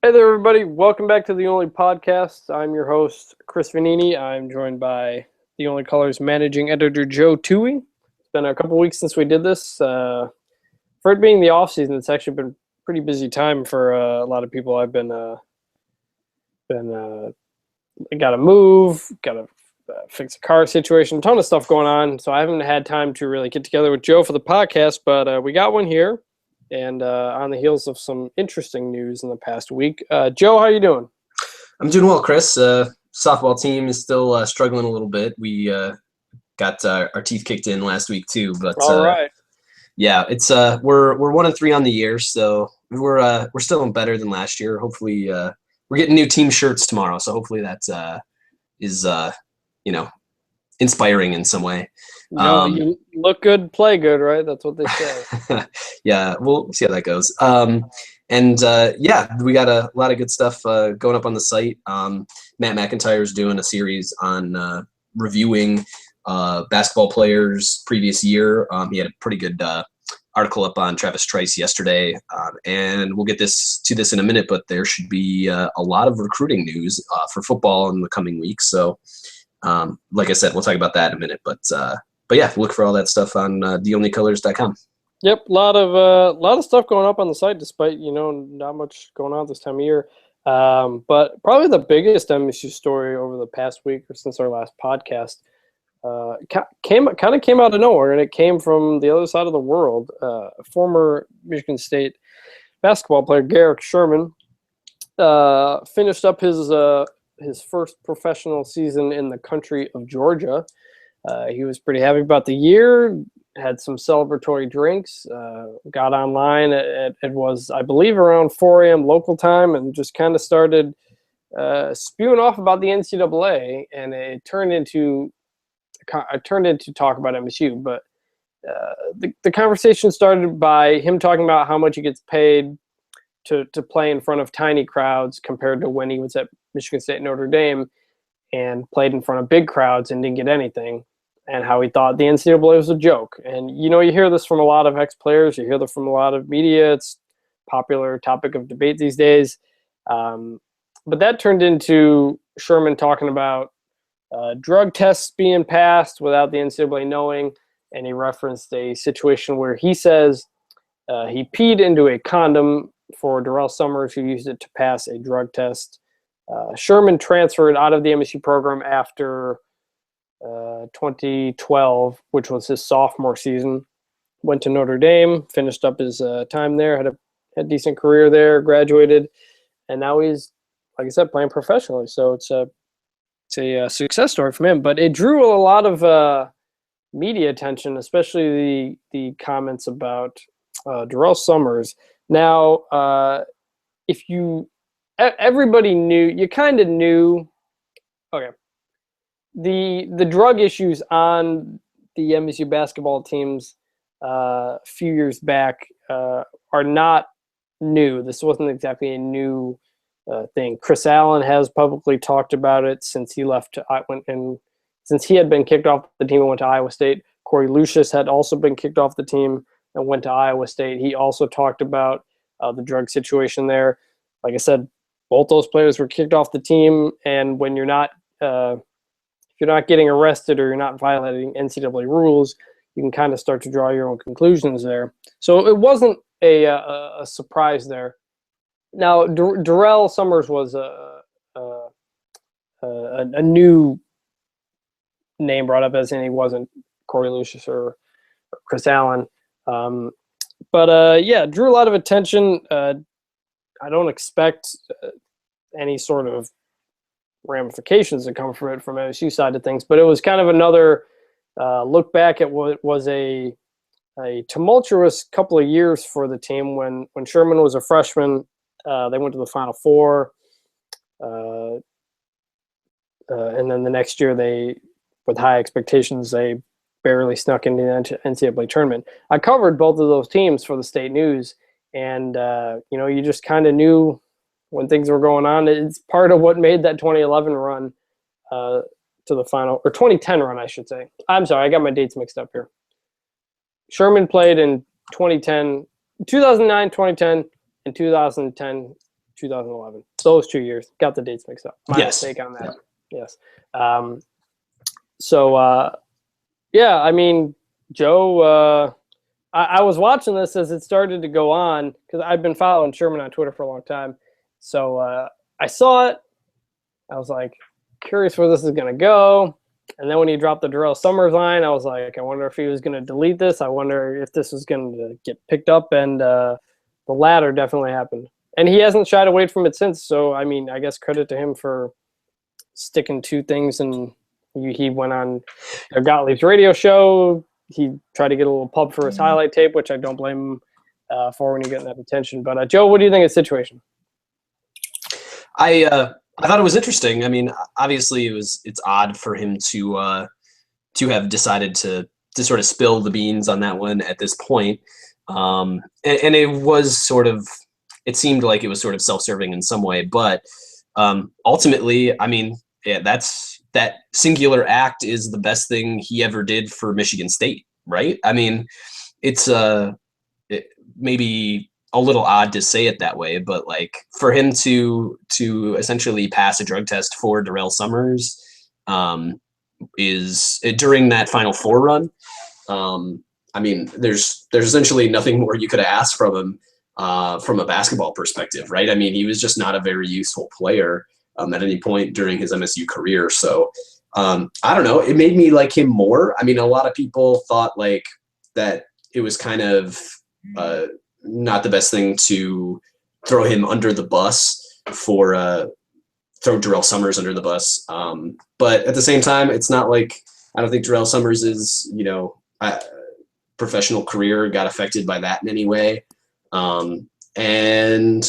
Hey there, everybody. Welcome back to The Only Podcast. I'm your host, Chris Vanini. I'm joined by The Only Colors managing editor, Joe Toohey. It's been a couple weeks since we did this. For it being the off season, it's actually been a pretty busy time for a lot of people. I've been got to move, got to fix a car situation, a ton of stuff going on. So I haven't had time to really get together with Joe for the podcast, but we got one here. And on the heels of some interesting news in the past week. Joe, how you doing? I'm doing well, Chris. Softball team is still struggling a little bit. We got our teeth kicked in last week too, but All right. yeah, it's we're 1-3 on the year, so we're still better than last year. Hopefully, we're getting new team shirts tomorrow, so hopefully that is inspiring in some way. No, you look good, play good, right? That's what they say. Yeah, we'll see how that goes. We got a lot of good stuff going up on the site. Matt McIntyre is doing a series on reviewing basketball players previous year. He had a pretty good article up on Travis Trice yesterday, and we'll get to this in a minute, but there should be a lot of recruiting news for football in the coming weeks. So like I said, we'll talk about that in a minute, but yeah, look for all that stuff on theonlycolors.com. Yep, a lot of stuff going up on the site, despite not much going on this time of year. But probably the biggest MSU story over the past week or since our last podcast came out of nowhere, and it came from the other side of the world. Former Michigan State basketball player Garrick Sherman finished up his first professional season in the country of Georgia. He was pretty happy about the year, had some celebratory drinks, got online. It was, I believe, around 4 a.m. local time, and just kind of started spewing off about the NCAA, and it turned into talk about MSU. But the conversation started by him talking about how much he gets paid to play in front of tiny crowds compared to when he was at Michigan State Notre Dame and played in front of big crowds and didn't get anything, and how he thought the NCAA was a joke. And, you hear this from a lot of ex-players. You hear this from a lot of media. It's a popular topic of debate these days. But that turned into Sherman talking about drug tests being passed without the NCAA knowing, and he referenced a situation where he says he peed into a condom for Darrell Summers, who used it to pass a drug test. Sherman transferred out of the MSU program after 2012, which was his sophomore season. Went to Notre Dame, finished up his time there, had a decent career there, graduated, and now he's, like I said, playing professionally. So it's a success story from him. But it drew a lot of media attention, especially the comments about Darrell Summers. Now, everybody knew, you kind of knew, okay, the drug issues on the MSU basketball teams a few years back are not new. This wasn't exactly a new thing. Chris Allen has publicly talked about it since he left since he had been kicked off the team and went to Iowa State. Corey Lucius had also been kicked off the team and went to Iowa State. He also talked about the drug situation there. Like I said, both those players were kicked off the team, and when you're not if you're not getting arrested or you're not violating NCAA rules, you can kind of start to draw your own conclusions there. So it wasn't a surprise there. Now, Darrell Summers was a new name brought up, as in he wasn't Corey Lucius or Chris Allen. Yeah, drew a lot of attention. I don't expect any sort of ramifications that come from it from MSU side of things, but it was kind of another look back at what was a tumultuous couple of years for the team. When Sherman was a freshman, they went to the Final Four, and then the next year with high expectations, they barely snuck into the NCAA tournament. I covered both of those teams for the State News, and you just kind of knew when things were going on. It's part of what made that 2011 run to the final, or 2010 run, I should say. I'm sorry, I got my dates mixed up here. Sherman played in 2009, 2010, and 2010 2011. Those 2 years. Got the dates mixed up. My Yes. mistake on that. Yes. Yeah, I mean, Joe, I was watching this as it started to go on because I've been following Sherman on Twitter for a long time. So I saw it. I was like, curious where this is going to go. And then when he dropped the Darrell Summers line, I was like, I wonder if he was going to delete this. I wonder if this was going to get picked up. And the latter definitely happened. And he hasn't shied away from it since. So, I mean, I guess credit to him for sticking to things. And he went on Gottlieb's radio show. He tried to get a little pub for his highlight tape, which I don't blame him for when you're getting that attention. But, Joe, what do you think of the situation? I thought it was interesting. I mean, obviously it's odd for him to have decided to sort of spill the beans on that one at this point. And it was sort of, it seemed like it was sort of self-serving in some way, but ultimately, I mean, yeah, that singular act is the best thing he ever did for Michigan State, right? I mean, it's maybe a little odd to say it that way, but like for him to essentially pass a drug test for Darrell Summers is during that Final Four run. I mean, there's essentially nothing more you could have asked from him from a basketball perspective, right? I mean, he was just not a very useful player at any point during his MSU career. So I don't know. It made me like him more. I mean, a lot of people thought like that it was kind of not the best thing to throw him under the bus for throw Darrell Summers under the bus. But at the same time, it's not like I don't think Darrell Summers is, professional career got affected by that in any way. And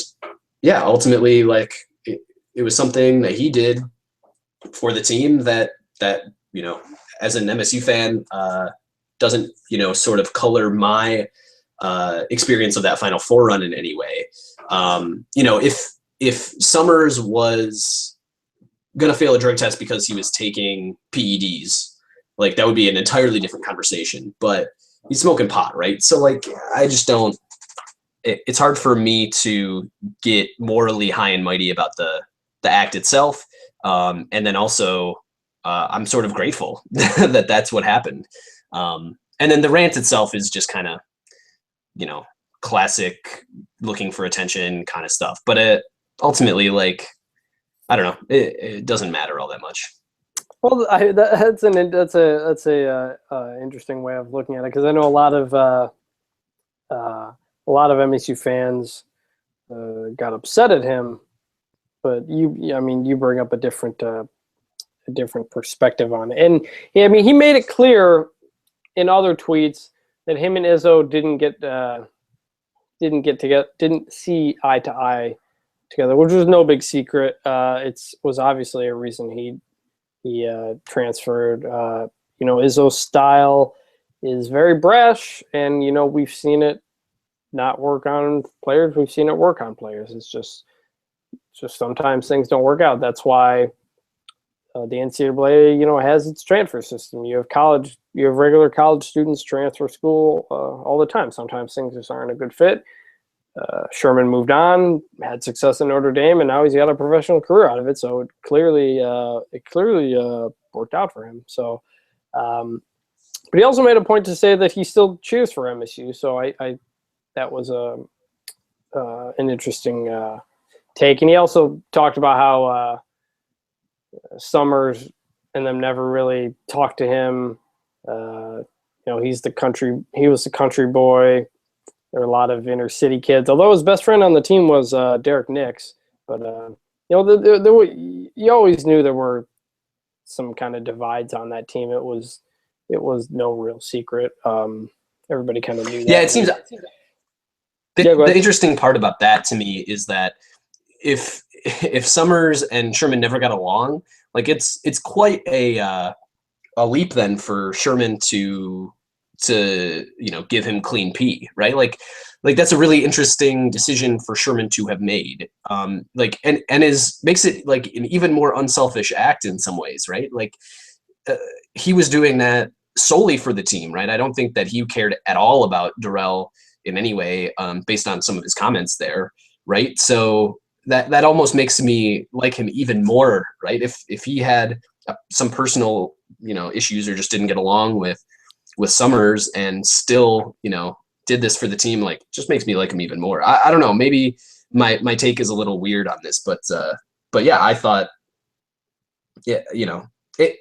yeah, ultimately, like it was something that he did for the team that as an MSU fan, doesn't, sort of color my experience of that Final Four run in any way. If Summers was going to fail a drug test because he was taking PEDs, like that would be an entirely different conversation, but he's smoking pot, right? So like, I just don't, it's hard for me to get morally high and mighty about the act itself. And then also I'm sort of grateful that that's what happened. And then the rant itself is just kind of, classic looking for attention kind of stuff. But ultimately, like, I don't know, it doesn't matter all that much. Well, that's a interesting way of looking at it, because I know a lot of MSU fans got upset at him, but you bring up a different perspective on it, and yeah, I mean, he made it clear in other tweets that him and Izzo didn't see eye to eye together, which was no big secret. It was obviously a reason he transferred. Izzo's style is very brash, and we've seen it not work on players. We've seen it work on players. It's just sometimes things don't work out. That's why the NCAA, has its transfer system. You have regular college students transfer school all the time. Sometimes things just aren't a good fit. Sherman moved on, had success in Notre Dame, and now he's got a professional career out of it. So it clearly worked out for him. So, but he also made a point to say that he still cheers for MSU. So that was an interesting take. And he also talked about how Summers and them never really talked to him. He was the country boy. There were a lot of inner city kids, although his best friend on the team was Derek Nix. But you always knew there were some kind of divides on that team. It was no real secret. Everybody kind of knew that. Yeah, it seems. The interesting part about that to me is that if Summers and Sherman never got along, like it's quite a leap then for Sherman to give him clean P, right? Like that's a really interesting decision for Sherman to have made. Makes it like an even more unselfish act in some ways, right? Like he was doing that solely for the team, right? I don't think that he cared at all about Darrell in any way, based on some of his comments there, right? So that almost makes me like him even more, right? If he had some personal, issues or just didn't get along with Summers and still, did this for the team, like just makes me like him even more. I don't know, maybe my take is a little weird on this, but yeah, I thought, yeah, it.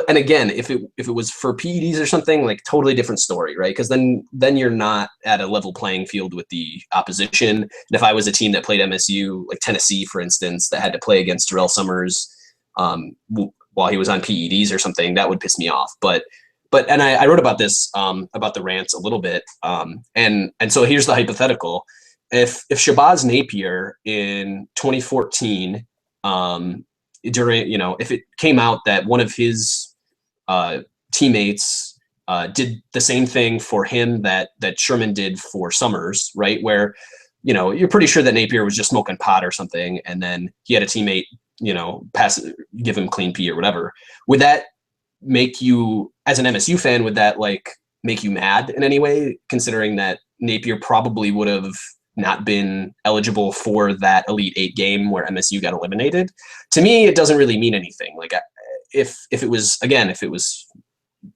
And again, if it was for PEDs or something, like totally different story, right? Because then you're not at a level playing field with the opposition. And if I was a team that played MSU, like Tennessee, for instance, that had to play against Terrell Summers while he was on PEDs or something, that would piss me off. But I wrote about this about the rants a little bit, and so here's the hypothetical: if Shabazz Napier in 2014 during, if it came out that one of his teammates did the same thing for him that Sherman did for Summers, right? Where, you're pretty sure that Napier was just smoking pot or something, and then he had a teammate, give him clean pee or whatever. Would that make you, as an MSU fan, would that like make you mad in any way, considering that Napier probably would have not been eligible for that Elite Eight game where MSU got eliminated? To me, it doesn't really mean anything. Like if it was, again, if it was,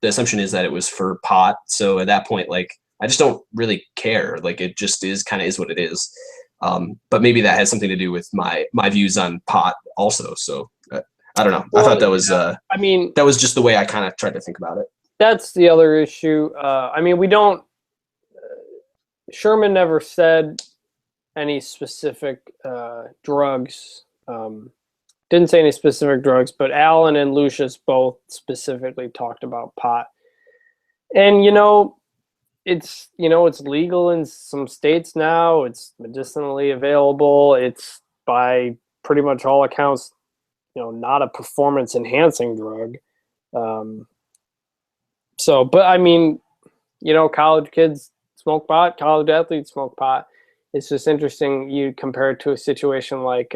the assumption is that it was for pot. So at that point, like, I just don't really care. Like, it just is kind of is what it is. But maybe that has something to do with my views on pot also. So I don't know. Well, I thought that was, I mean, that was just the way I kind of tried to think about it. that's the other issue. I mean, we don't. Sherman never said any specific drugs. Didn't say any specific drugs, but Allen and Lucius both specifically talked about pot. And it's legal in some states now. It's medicinally available. It's by pretty much all accounts, not a performance enhancing drug. So, but I mean, college kids smoke pot, college athletes smoke pot. It's just interesting you compare it to a situation like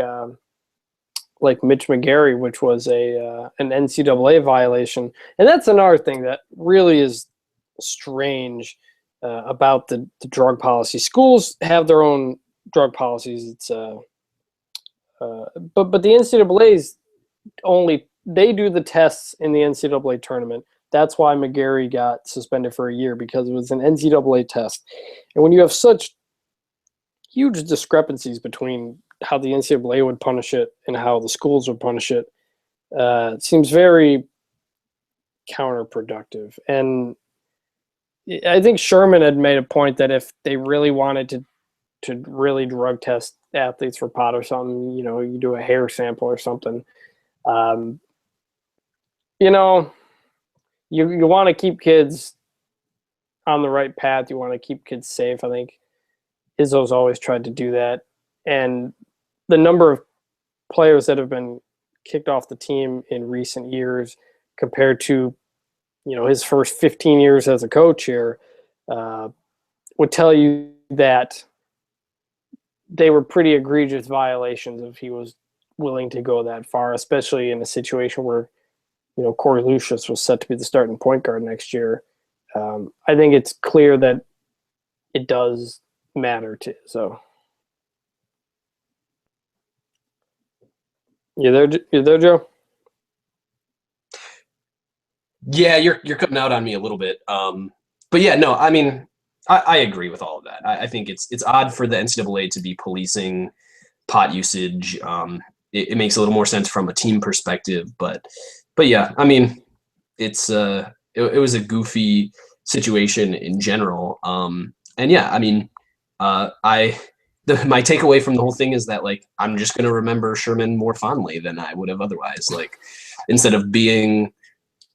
Mitch McGary, which was an NCAA violation. And that's another thing that really is strange about the drug policy. Schools have their own drug policies. It's but the NCAA's they do the tests in the NCAA tournament. That's why McGary got suspended for a year, because it was an NCAA test. And when you have such huge discrepancies between how the NCAA would punish it and how the schools would punish it, it seems very counterproductive. And I think Sherman had made a point that if they really wanted to really drug test athletes for pot or something, you do a hair sample or something. You want to keep kids on the right path. You want to keep kids safe. I think Izzo's always tried to do that. And the number of players that have been kicked off the team in recent years compared to, his first 15 years as a coach here would tell you that they were pretty egregious violations if he was willing to go that far, especially in a situation where, Corey Lucius was set to be the starting point guard next year. I think it's clear that it does matter too. So, you there, Joe? Yeah, you're cutting out on me a little bit. But yeah, no, I mean, I agree with all of that. I think it's odd for the NCAA to be policing pot usage. It makes a little more sense from a team perspective, but yeah, I mean, it was a goofy situation in general. And yeah, I mean, my takeaway from the whole thing is that, like, I'm just going to remember Sherman more fondly than I would have otherwise. Like, instead of being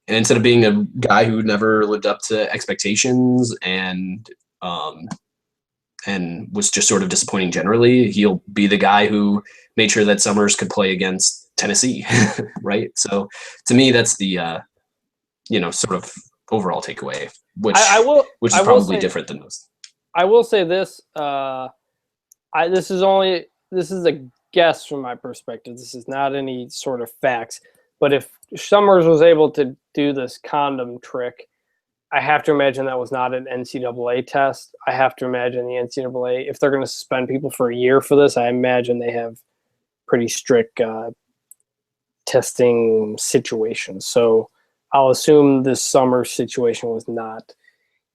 a guy who never lived up to expectations and was just sort of disappointing generally, he'll be the guy who made sure that Summers could play against Tennessee, right? So to me, that's the sort of overall takeaway, which is probably different than most. I will say this: this is a guess from my perspective. This is not any sort of facts. But if Summers was able to do this condom trick, I have to imagine that was not an NCAA test. I have to imagine the NCAA, if they're going to suspend people for a year for this, I imagine they have pretty strict testing situations. So I'll assume this summer situation was not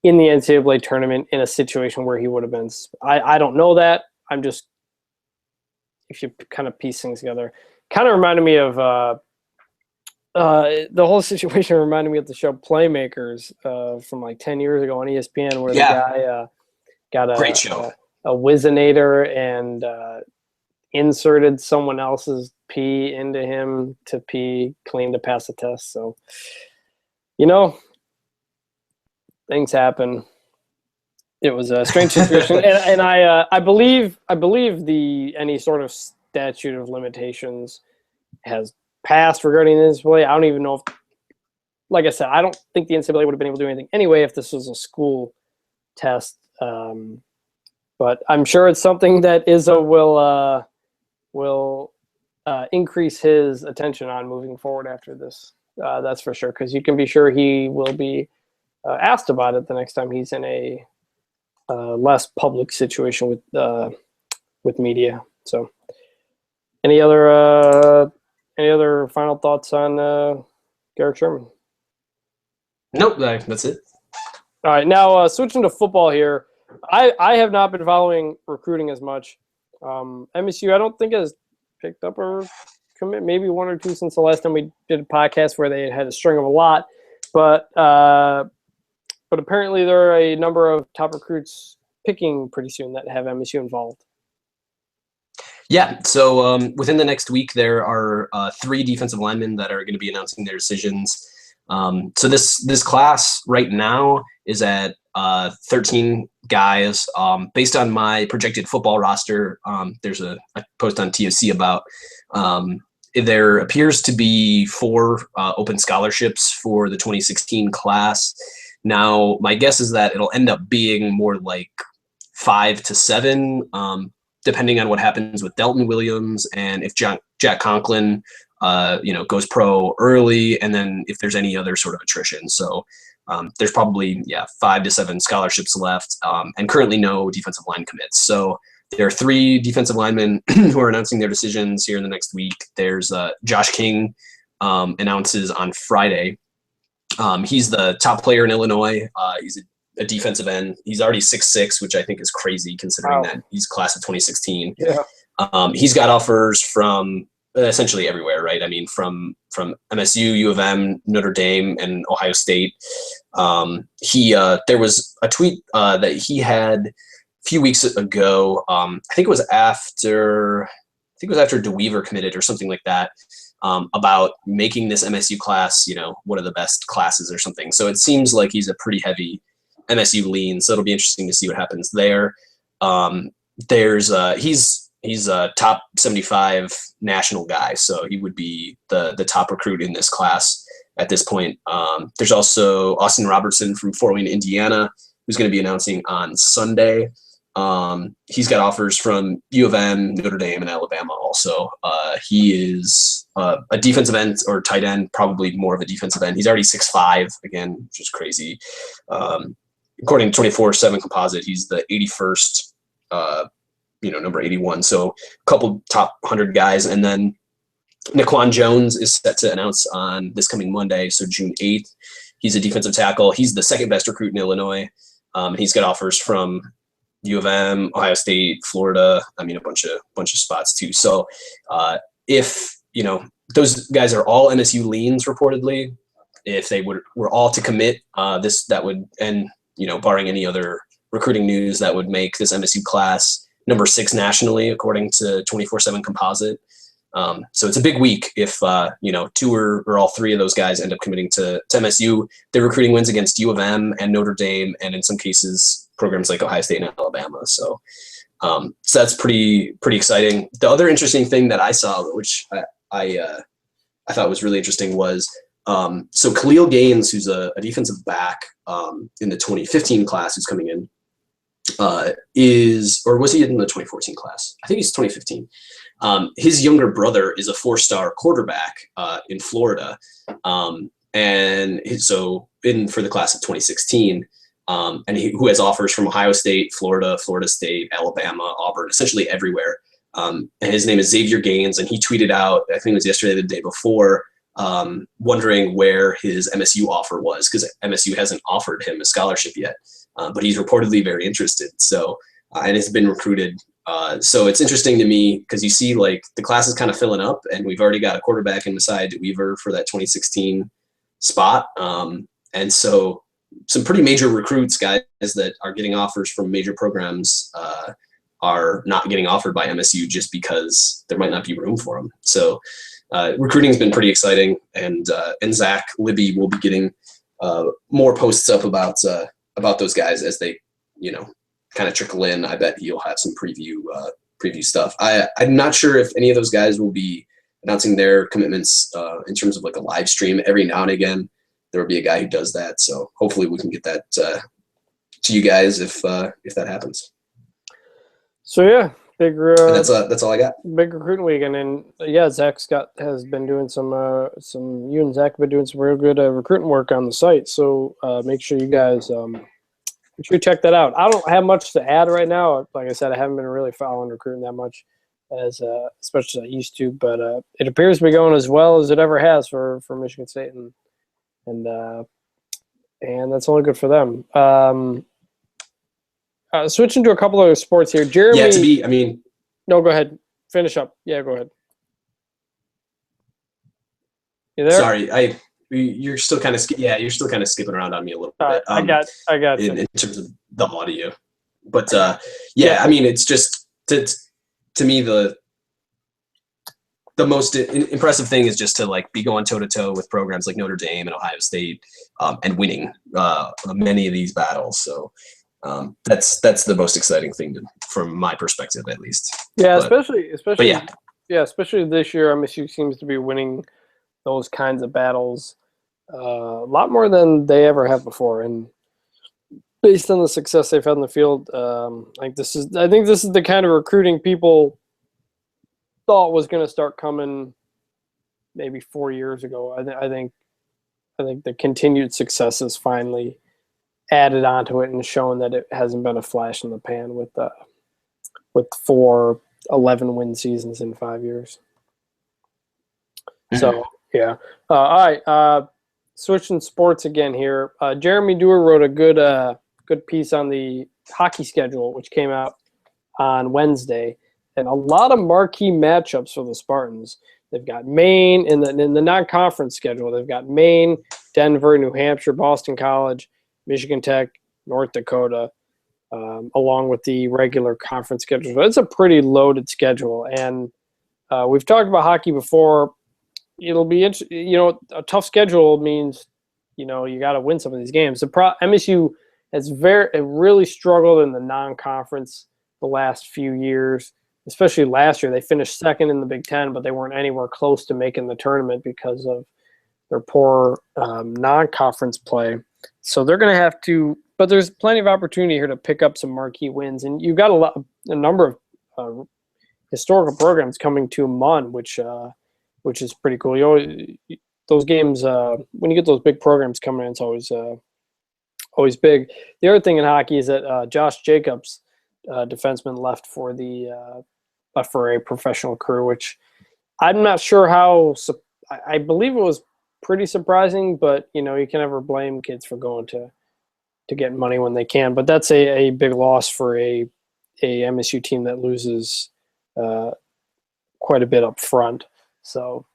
in the NCAA tournament in a situation where he would have been. I don't know that. I'm just, if you kind of piece things together, kind of reminded me of the whole situation reminded me of the show Playmakers from like 10 years ago on ESPN, where the guy got great show. a Whizzinator and inserted someone else's pee into him to pee clean to pass the test. So, things happen. It was a strange situation, and I believe any sort of statute of limitations has passed regarding this play. I don't even know if, like I said, I don't think the NCAA would have been able to do anything anyway if this was a school test. But I'm sure it's something that Izzo will increase his attention on moving forward after this. That's for sure, because you can be sure he will be asked about it the next time he's in a less public situation with media. So, any other final thoughts on Garrett Sherman? Nope, that's it. All right, now switching to football here. I have not been following recruiting as much. MSU, I don't think, has picked up or commit, maybe one or two since the last time we did a podcast where they had a string of a lot. But apparently there are a number of top recruits picking pretty soon that have MSU involved. Yeah, so within the next week, there are 3 defensive linemen that are going to be announcing their decisions. So this class right now is at 13 guys. Based on my projected football roster, there's a post on TOC about there appears to be 4 open scholarships for the 2016 class. Now, my guess is that it'll end up being more like 5 to 7, depending on what happens with Delton Williams and if Jack Conklin, goes pro early, and then if there's any other sort of attrition. So there's probably 5 to 7 scholarships left, and currently no defensive line commits. So there are 3 defensive linemen who are announcing their decisions here in the next week. There's Josh King announces on Friday. He's the top player in Illinois. He's a defensive end. He's already 6'6", which I think is crazy considering that he's class of 2016. Yeah. He's got offers from essentially everywhere, right? I mean, from MSU, U of M, Notre Dame, and Ohio State. There was a tweet that he had a few weeks ago. I think it was after DeWeaver committed or something like that, about making this MSU class, one of the best classes or something. So it seems like he's a pretty heavy MSU lean. So it'll be interesting to see what happens there. He's a top 75 national guy, so he would be the top recruit in this class at this point. There's also Austin Robertson from Fort Wayne, Indiana, who's going to be announcing on Sunday. He's got offers from U of M, Notre Dame, and Alabama also. He is a defensive end or tight end, probably more of a defensive end. He's already 6'5", again, which is crazy. According to 24/7 Composite, he's the 81st, number 81. So a couple top 100 guys. And then Naquan Jones is set to announce on this coming Monday, so June 8th. He's a defensive tackle. He's the second best recruit in Illinois. He's got offers from U of M, Ohio State, Florida. I mean, a bunch of spots too. So if, those guys are all MSU leans reportedly, if they were all to commit, that would, and, barring any other recruiting news, that would make this MSU class number 6 nationally, according to 24/7 Composite. So it's a big week if 2 or all 3 of those guys end up committing to MSU. Their recruiting wins against U of M and Notre Dame, and in some cases programs like Ohio State and Alabama. So that's pretty exciting. The other interesting thing that I saw, which I thought was really interesting, was so Khalil Gaines, who's a defensive back in the 2015 class, who's coming in. Was he in the 2014 class? I think he's 2015. His younger brother is a 4-star quarterback in Florida, and so for the class of 2016, and who has offers from Ohio State, Florida State, Alabama, Auburn, essentially everywhere. And his name is Xavier Gaines, and he tweeted out, I think it was yesterday, the day before, wondering where his MSU offer was, because MSU hasn't offered him a scholarship yet, but he's reportedly very interested. So, and has been recruited. So it's interesting to me because you see like the class is kind of filling up, and we've already got a quarterback in Messiah DeWeaver for that 2016 spot. And so some pretty major recruits, guys that are getting offers from major programs, are not getting offered by MSU just because there might not be room for them. So recruiting has been pretty exciting, and Zach Libby will be getting more posts up about those guys as they, kind of trickle in. I bet he'll have some preview stuff. I'm not sure if any of those guys will be announcing their commitments in terms of like a live stream. Every now and again, there will be a guy who does that. So hopefully we can get that to you guys if that happens. So yeah, big. That's all I got. Big recruiting week, and then Zach Scott has been doing some. You and Zach have been doing some real good recruiting work on the site. So make sure you guys make sure you check that out. I don't have much to add right now. Like I said, I haven't been really following recruiting that much, as especially as I used to. But it appears to be going as well as it ever has for Michigan State, and that's only good for them. Switching to a couple other sports here, Jeremy. Yeah, no, go ahead. Finish up. Yeah, go ahead. You there? Sorry, you're still kind of skipping around on me a little bit. I got in terms of the audio, but it's just to me the most impressive thing is just to like be going toe to toe with programs like Notre Dame and Ohio State, and winning many of these battles. So. That's the most exciting thing from my perspective, at least. Yeah, especially this year, MSU seems to be winning those kinds of battles a lot more than they ever have before, and based on the success they've had in the field, I think this is the kind of recruiting people thought was going to start coming maybe 4 years ago. I think the continued success is finally added onto it and shown that it hasn't been a flash in the pan with 4 11-win seasons in 5 years. Mm-hmm. So yeah. All right. Switching sports again here. Jeremy Dewar wrote a good piece on the hockey schedule, which came out on Wednesday, and a lot of marquee matchups for the Spartans. They've got Maine in the non-conference schedule. They've got Maine, Denver, New Hampshire, Boston College, Michigan Tech, North Dakota, along with the regular conference schedule. So it's a pretty loaded schedule, and we've talked about hockey before. It'll be a tough schedule means you got to win some of these games. MSU has really struggled in the non-conference the last few years, especially last year. They finished second in the Big Ten, but they weren't anywhere close to making the tournament because of their poor non-conference play. So they're going to have to, but there's plenty of opportunity here to pick up some marquee wins. And you've got a number of historical programs coming to Munn, which is pretty cool. Those games, when you get those big programs coming in, it's always big. The other thing in hockey is that Josh Jacobs, defenseman, left for a professional career, which I'm not sure how. I believe it was pretty surprising, but you can never blame kids for going to get money when they can. But that's a big loss for a MSU team that loses quite a bit up front. So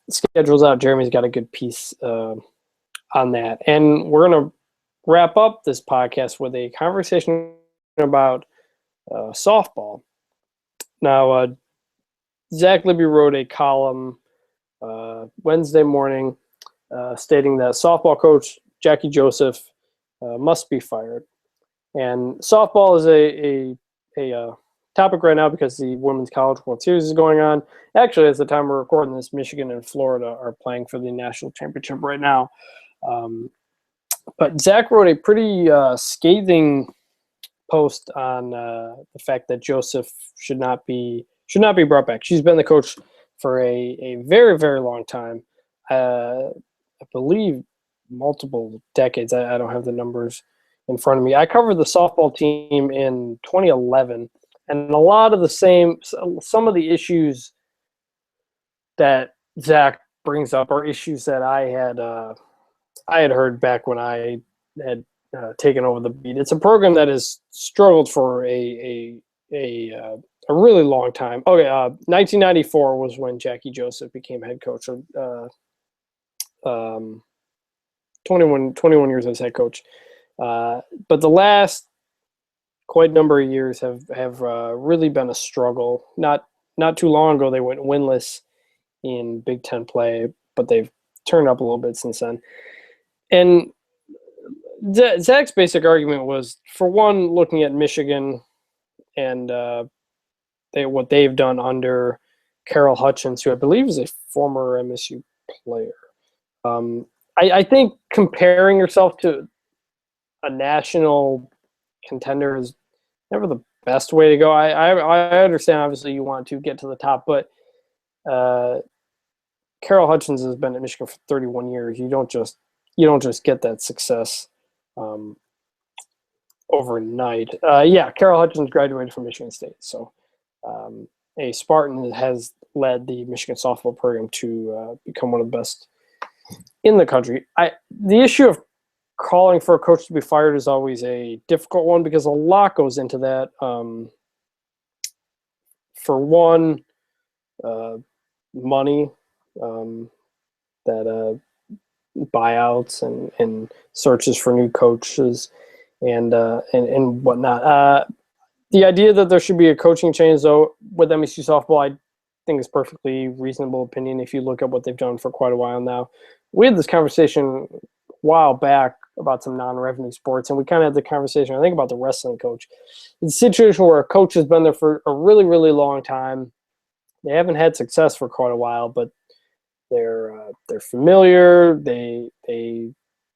schedule's out. Jeremy's got a good piece on that, and we're gonna wrap up this podcast with a conversation about softball. Now, Zach Libby wrote a column Wednesday morning stating that softball coach Jackie Joseph must be fired. And softball is a topic right now because the Women's College World Series is going on. Actually, at the time we're recording this, Michigan and Florida are playing for the national championship right now. But Zach wrote a pretty scathing post on the fact that Joseph should not be brought back. She's been the coach for a very, very long time. I believe multiple decades. I don't have the numbers in front of me. I covered the softball team in 2011, And a lot of some of the issues that Zach brings up are issues that I had heard back when I had taken over the beat. It's a program that has struggled for a really long time. Okay, 1994 was when Jackie Joseph became head coach. 21 years as head coach. But the last quite number of years have really been a struggle. Not too long ago, they went winless in Big Ten play, but they've turned up a little bit since then. And Zach's basic argument was, for one, looking at Michigan and what they've done under Carroll Hutchins, who I believe is a former MSU player. I think comparing yourself to a national contender is never the best way to go. I understand, obviously, you want to get to the top, but Carroll Hutchins has been at Michigan for 31 years. You don't just get that success overnight. Carroll Hutchins graduated from Michigan State, so a Spartan has led the Michigan softball program to become one of the best in the country. The issue of calling for a coach to be fired is always a difficult one because a lot goes into that. For one, money, that buyouts and searches for new coaches and whatnot. The idea that there should be a coaching change, though, with MSU softball, I think is perfectly reasonable opinion if you look at what they've done for quite a while now. We had this conversation a while back about some non-revenue sports, and we kind of had the conversation, I think, about the wrestling coach. It's a situation where a coach has been there for a really, really long time. They haven't had success for quite a while, but they're familiar. They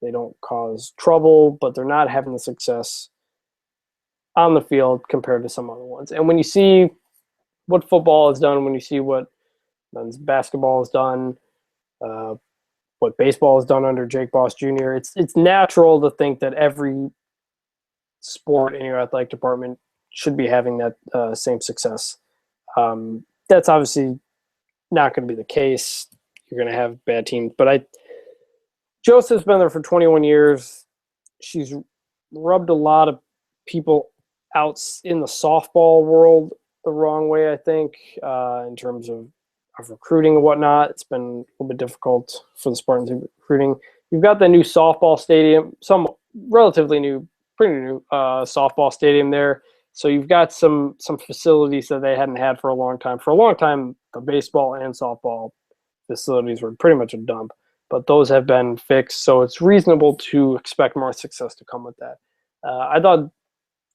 don't cause trouble, but they're not having the success on the field compared to some other ones. And when you see what football has done, when you see what men's basketball has done, what baseball has done under Jake Boss Jr., it's natural to think that every sport in your athletic department should be having that same success. That's obviously not going to be the case. You're going to have bad teams. But Joseph's been there for 21 years. She's rubbed a lot of people out in the softball world the wrong way, I think, in terms of recruiting and whatnot. It's been a little bit difficult for the Spartans recruiting. You've got the new softball stadium, some relatively new, pretty new softball stadium there. So you've got some facilities that they hadn't had for a long time. For a long time, the baseball and softball facilities were pretty much a dump, but those have been fixed. So it's reasonable to expect more success to come with that. I thought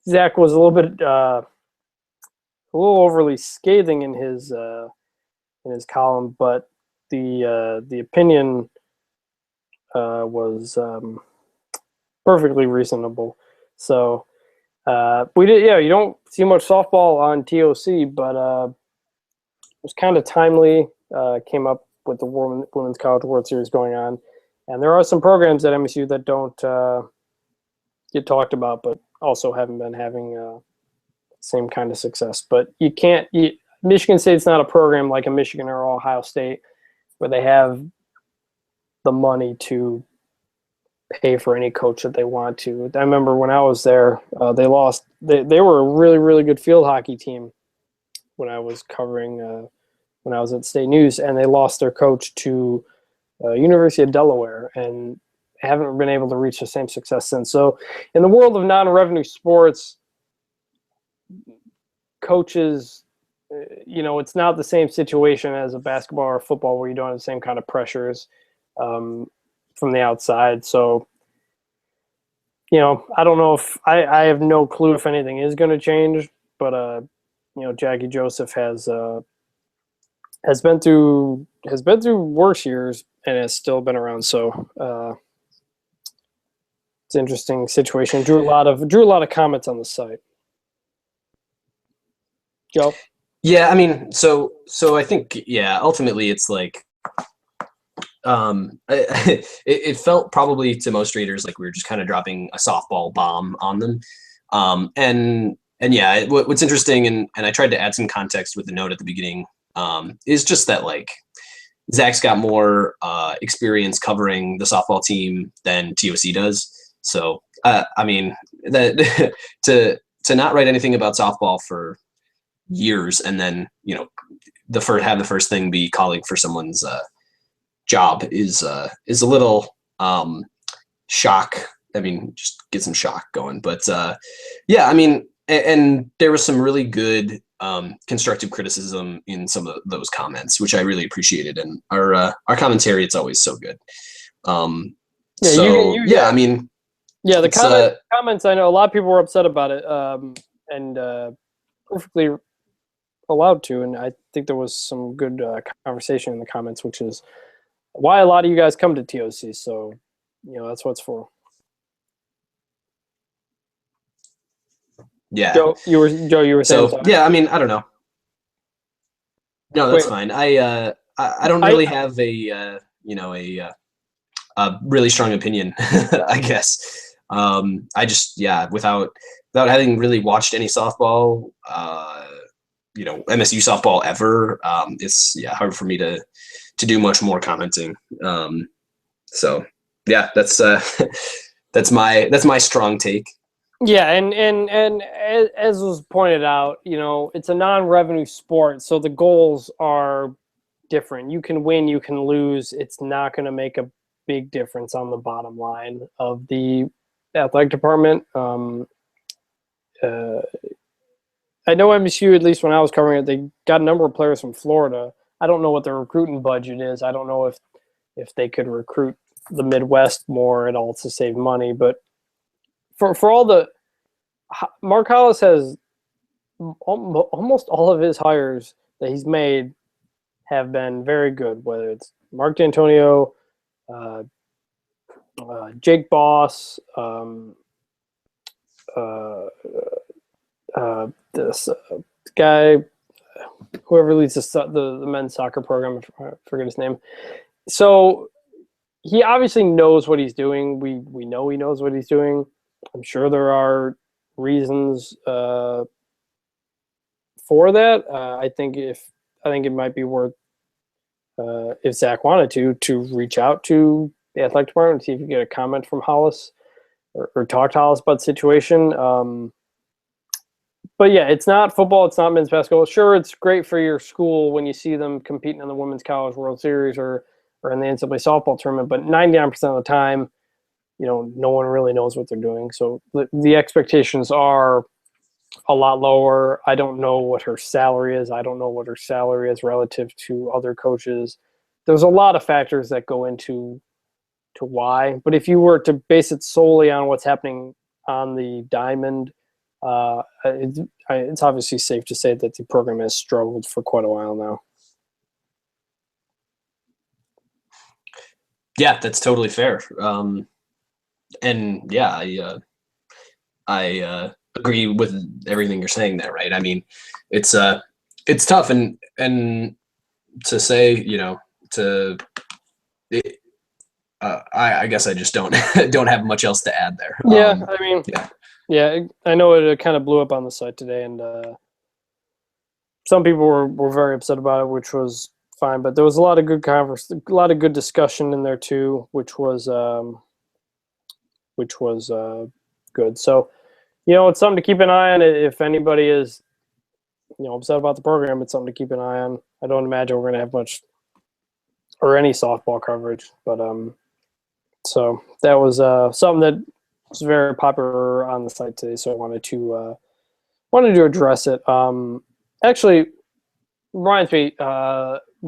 Zach was a little overly scathing in his column, but the opinion was perfectly reasonable. So you don't see much softball on TOC, but it was kind of timely. Came up with the Women's College World Series going on, and there are some programs at MSU that don't get talked about, but also haven't been having same kind of success. But Michigan State's not a program like a Michigan or Ohio State where they have the money to pay for any coach that they want to. I remember when I was there, they lost. They were a really, really good field hockey team when I was covering, when I was at State News, and they lost their coach to University of Delaware and haven't been able to reach the same success since. So in the world of non-revenue sports, coaches, it's not the same situation as a basketball or football where you don't have the same kind of pressures from the outside. So, I don't know if I have no clue if anything is going to change, but Jackie Joseph has been through worse years and has still been around. So it's an interesting situation. Drew a lot of comments on the site. Joe? Yeah, I mean, so I think, ultimately it's like, it felt probably to most readers like we were just kind of dropping a softball bomb on them. And and yeah, what's interesting, and I tried to add some context with the note at the beginning, is just that like Zach's got more experience covering the softball team than TOC does. So I mean that to not write anything about softball for years and then have the first thing be calling for someone's job is a little shock. I mean, just get some shock going. But yeah, I mean, and there was some really good constructive criticism in some of those comments, which I really appreciated. And our commentary, it's always so good. I mean, yeah, the comments, I know a lot of people were upset about it, and perfectly allowed to. And I think there was some good conversation in the comments, which is why a lot of you guys come to TOC. So, that's what it's for. Yeah. Joe, you were saying so. Yeah, I mean, I don't know. No, that's fine. I don't really have a really strong opinion, I guess. I just without having really watched any softball, MSU softball ever, it's hard for me to do much more commenting. So yeah, that's that's my strong take. Yeah, and as was pointed out, it's a non-revenue sport, so the goals are different. You can win, you can lose. It's not going to make a big difference on the bottom line of the athletic department. I know MSU, at least when I was covering it, they got a number of players from Florida. I don't know what their recruiting budget is. I don't know if they could recruit the Midwest more at all to save money, but for all the Mark Hollis has almost all of his hires that he's made have been very good, whether it's Mark D'Antonio, Jake Boss, this guy, whoever leads the men's soccer program, I forget his name. So he obviously knows what he's doing. We know he knows what he's doing. I'm sure there are reasons for that. I think it might be worth if Zach wanted to reach out to the athletic department and see if you get a comment from Hollis or talk to Hollis about the situation. But yeah, it's not football. It's not men's basketball. Sure, it's great for your school when you see them competing in the Women's College World Series or in the NCAA softball tournament. But 99% of the time, no one really knows what they're doing. So the expectations are a lot lower. I don't know what her salary is. I don't know what her salary is relative to other coaches. There's a lot of factors that go into why. But if you were to base it solely on what's happening on the diamond, it's obviously safe to say that the program has struggled for quite a while now. Yeah, that's totally fair. And yeah, I agree with everything you're saying there, right? I mean, it's tough, and to say, I guess I just don't have much else to add there. Yeah, I mean, yeah, I know it kind of blew up on the site today, and some people were very upset about it, which was fine. But there was a lot of good a lot of good discussion in there too, which was good. So, it's something to keep an eye on. If anybody is, upset about the program, it's something to keep an eye on. I don't imagine we're going to have much or any softball coverage, but so that was something that was very popular on the site today. So I wanted to address it. Actually, reminds me,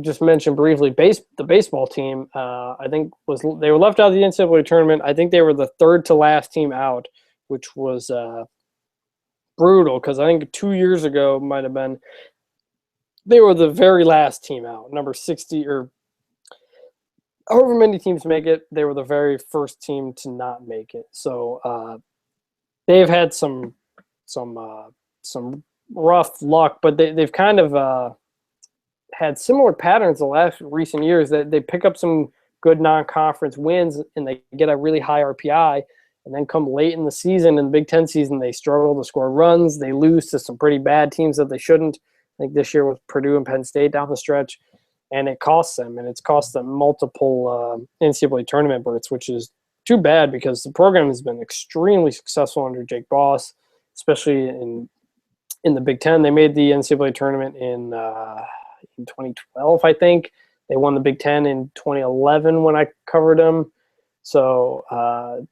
just mentioned briefly, the baseball team, I think they were left out of the NCAA tournament. I think they were the third to last team out, which was brutal because I think 2 years ago might have been they were the very last team out, number 60 or however many teams make it. They were the very first team to not make it. So they've had some rough luck, but they've kind of had similar patterns the last recent years that they pick up some good non-conference wins and they get a really high RPI, And then come late in the season, in the Big Ten season, they struggle to score runs. They lose to some pretty bad teams that they shouldn't. I think this year with Purdue and Penn State down the stretch. And it costs them, and it's cost them multiple NCAA tournament berths, which is too bad because the program has been extremely successful under Jake Boss, especially in the Big Ten. They made the NCAA tournament in 2012, I think. They won the Big Ten in 2011 when I covered them. So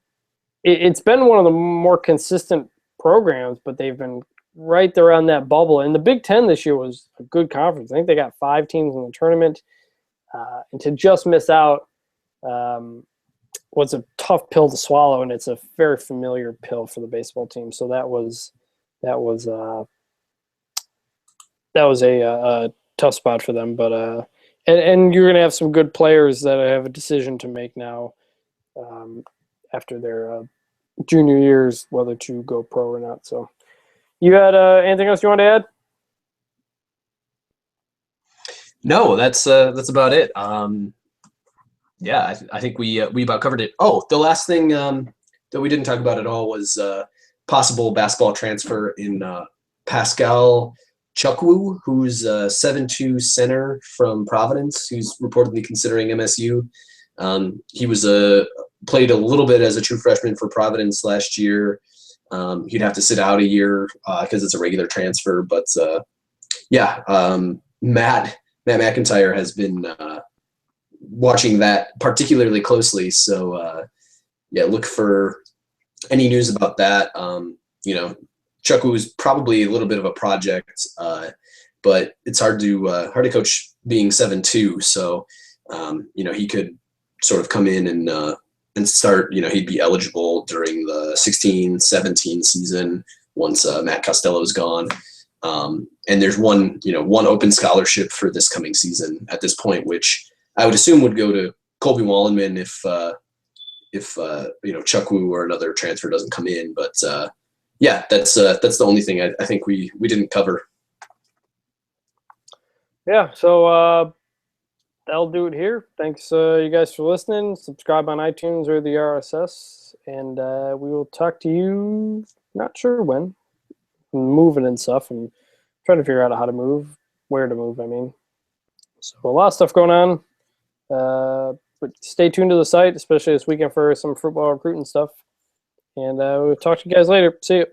it's been one of the more consistent programs, but they've been right there on that bubble. And the Big Ten this year was a good conference. I think they got 5 teams in the tournament. And to just miss out was a tough pill to swallow, and it's a very familiar pill for the baseball team. So that was a tough spot for them. But and you're going to have some good players that have a decision to make now after their junior years, whether to go pro or not. So you had anything else you want to add? No, that's about it. Yeah, I think we about covered it. Oh, the last thing that we didn't talk about at all was possible basketball transfer in Pascal Chukwu, who's a 7'2" center from Providence, who's reportedly considering MSU. He was played a little bit as a true freshman for Providence last year. He'd have to sit out a year because it's a regular transfer. But Matt McIntyre has been watching that particularly closely. So look for any news about that. Chukwu is probably a little bit of a project, but it's hard to coach being 7'2". So he could sort of come in and start. He'd be eligible during the 16-17 season once Matt Costello is gone. And there's one open scholarship for this coming season at this point, which I would assume would go to Colby Wallenman if Chukwu or another transfer doesn't come in. But that's the only thing I think we didn't cover. Yeah, so that'll do it here. Thanks you guys for listening. Subscribe on iTunes or the RSS, and we will talk to you not sure when. I'm moving and stuff and trying to figure out how to move, where to move, I mean. So a lot of stuff going on. But stay tuned to the site, especially this weekend for some football recruiting stuff. And we'll talk to you guys later. See you.